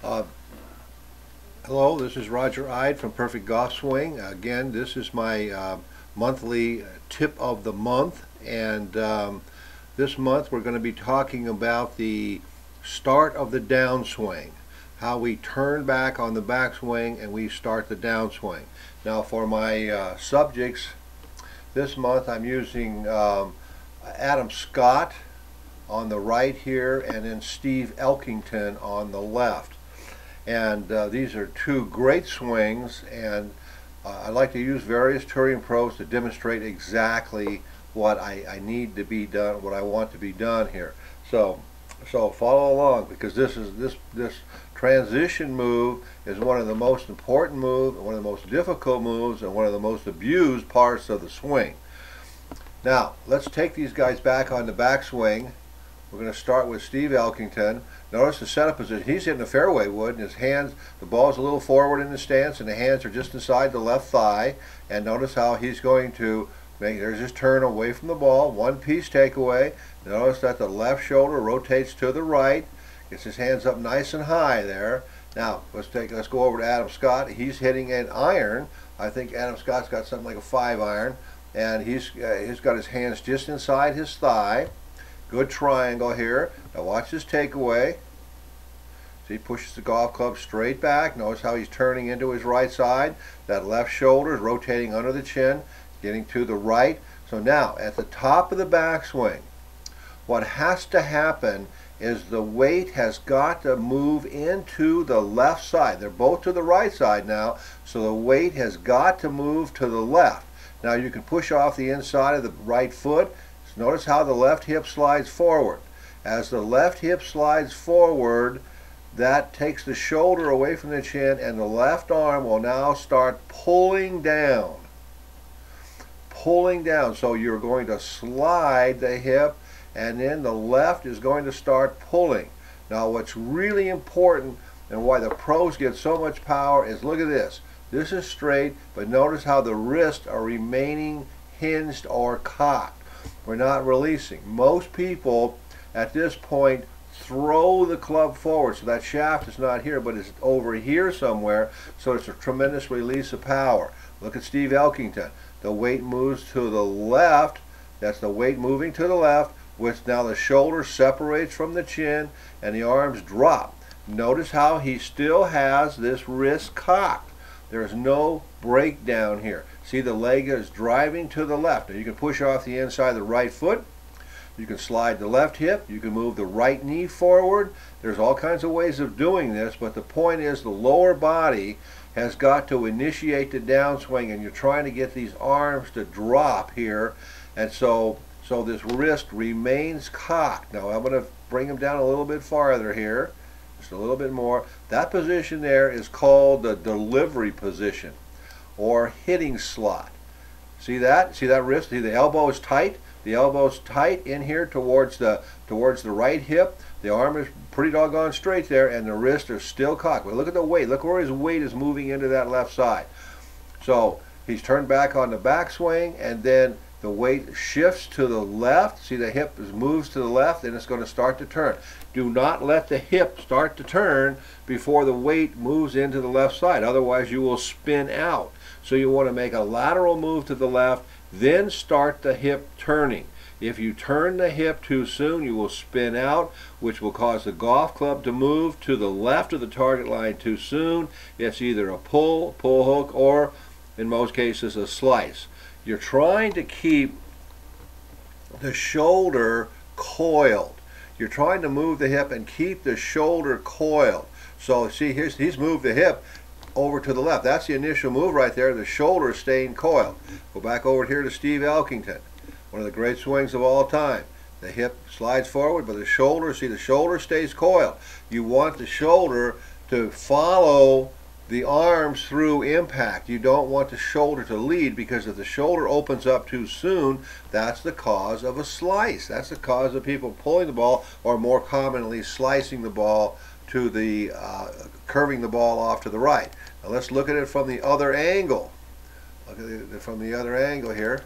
Uh, Hello, this is Roger Ide from Perfect Golf Swing. Again, this is my monthly tip of the month, and this month we're going to be talking about the start of the downswing, how we turn back on the backswing and we start the downswing. Now, for my subjects this month, I'm using Adam Scott on the right here, and then Steve Elkington on the left. And these are two great swings, and I like to use various touring pros to demonstrate exactly what I need to be done, what I want to be done here. So follow along, because this transition move is one of the most important moves, one of the most difficult moves, and one of the most abused parts of the swing. Now let's take these guys back on the backswing. We're going to start with Steve Elkington. Notice the setup position. He's hitting the fairway wood, and his hands, the ball's a little forward in the stance, and the hands are just inside the left thigh. And notice how he's going to make, there's his turn away from the ball, one piece takeaway. Notice that the left shoulder rotates to the right, gets his hands up nice and high there. Now let's go over to Adam Scott. He's hitting an iron. I think Adam Scott's got something like a 5-iron, and he's got his hands just inside his thigh. Good triangle here. Now watch this takeaway. See, he pushes the golf club straight back. Notice how he's turning into his right side. That left shoulder is rotating under the chin, getting to the right. So now, at the top of the backswing, what has to happen is the weight has got to move into the left side. They're both to the right side now, so the weight has got to move to the left. Now you can push off the inside of the right foot. Notice how the left hip slides forward. As the left hip slides forward, that takes the shoulder away from the chin, and the left arm will now start pulling down. Pulling down. So you're going to slide the hip, and then the left is going to start pulling. Now what's really important, and why the pros get so much power, is look at this. This is straight, but notice how the wrists are remaining hinged or cocked. We're not releasing. Most people at this point throw the club forward, so that shaft is not here, but it's over here somewhere, so it's a tremendous release of power. Look at Steve Elkington. The weight moves to the left. That's the weight moving to the left, which now the shoulder separates from the chin and the arms drop. Notice how he still has this wrist cocked. There's no breakdown here. See, the leg is driving to the left. Now you can push off the inside of the right foot. You can slide the left hip. You can move the right knee forward. There's all kinds of ways of doing this, but the point is the lower body has got to initiate the downswing, and you're trying to get these arms to drop here, and so this wrist remains cocked. Now I'm going to bring him down a little bit farther here. Just a little bit more. That position there is called the delivery position, or hitting slot. See that? See that wrist? See the elbow is tight? The elbow's tight in here towards the right hip. The arm is pretty doggone straight there, and the wrists are still cocked. But look at the weight. Look where his weight is moving into that left side. So he's turned back on the backswing, and then the weight shifts to the left. See, the hip moves to the left, and it's going to start to turn. Do not let the hip start to turn before the weight moves into the left side. Otherwise, you will spin out. So you want to make a lateral move to the left, then start the hip turning. If you turn the hip too soon, you will spin out, which will cause the golf club to move to the left of the target line too soon. It's either a pull hook, or in most cases a slice. You're trying to keep the shoulder coiled. You're trying to move the hip and keep the shoulder coiled. So see, he's moved the hip over to the left. That's the initial move right there. The shoulder is staying coiled. Go back over here to Steve Elkington, one of the great swings of all time. The hip slides forward, but the shoulder, see, the shoulder stays coiled. You want the shoulder to follow the arms through impact. You don't want the shoulder to lead, because if the shoulder opens up too soon, that's the cause of a slice. That's the cause of people pulling the ball, or more commonly slicing the ball to the curving the ball off to the right. Now let's look at it from the other angle. Look at it from the other angle here.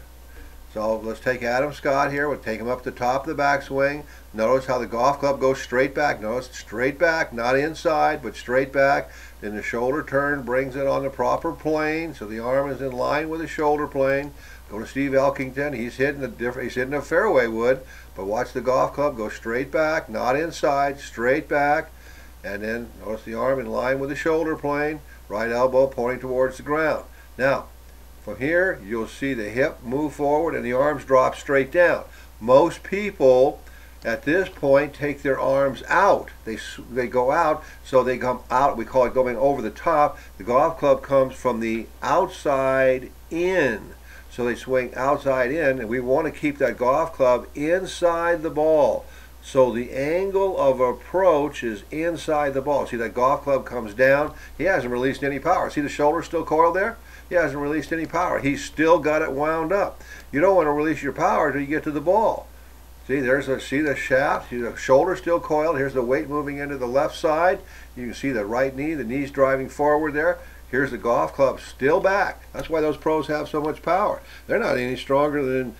So let's take Adam Scott here. We'll take him up the top of the backswing. Notice how the golf club goes straight back. Notice straight back, not inside, but straight back. Then the shoulder turn brings it on the proper plane, so the arm is in line with the shoulder plane. Go to Steve Elkington. He's hitting a fairway wood, but watch the golf club go straight back, not inside, straight back. And then notice the arm in line with the shoulder plane, right elbow pointing towards the ground. Now, from here, you'll see the hip move forward and the arms drop straight down. Most people at this point take their arms out. They go out, so they come out. We call it going over the top. The golf club comes from the outside in. So they swing outside in, and we want to keep that golf club inside the ball. So the angle of approach is inside the ball. See, that golf club comes down. He hasn't released any power. See the shoulder still coiled there? He hasn't released any power. He's still got it wound up. You don't want to release your power until you get to the ball. See, see the shaft, see the shoulder still coiled. Here's the weight moving into the left side. You can see the right knee, the knee's driving forward there. Here's the golf club still back. That's why those pros have so much power. They're not any stronger than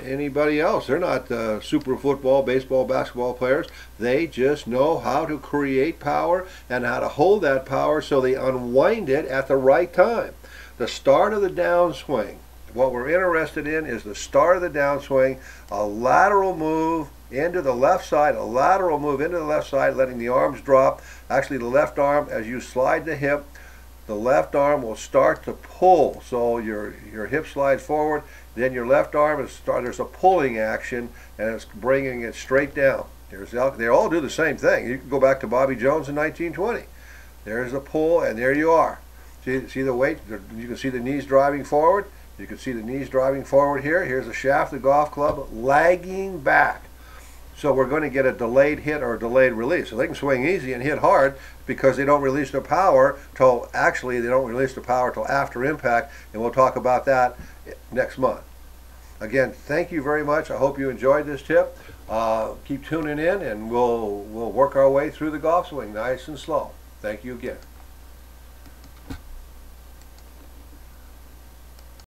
anybody else. They're not super football, baseball, basketball players. They just know how to create power and how to hold that power so they unwind it at the right time. The start of the downswing, what we're interested in is the start of the downswing, a lateral move into the left side, a lateral move into the left side, letting the arms drop. Actually, the left arm, as you slide the hip, the left arm will start to pull. So your hip slides forward, then your left arm there's a pulling action, and it's bringing it straight down. They all do the same thing. You can go back to Bobby Jones in 1920. There's a pull, and there you are. See the weight? You can see the knees driving forward. You can see the knees driving forward here. Here's the shaft of the golf club lagging back. So we're going to get a delayed hit or a delayed release. So they can swing easy and hit hard because they don't release their power till, actually, they don't release the power till after impact, and we'll talk about that next month. Again, thank you very much. I hope you enjoyed this tip. Keep tuning in, and we'll work our way through the golf swing nice and slow. Thank you again.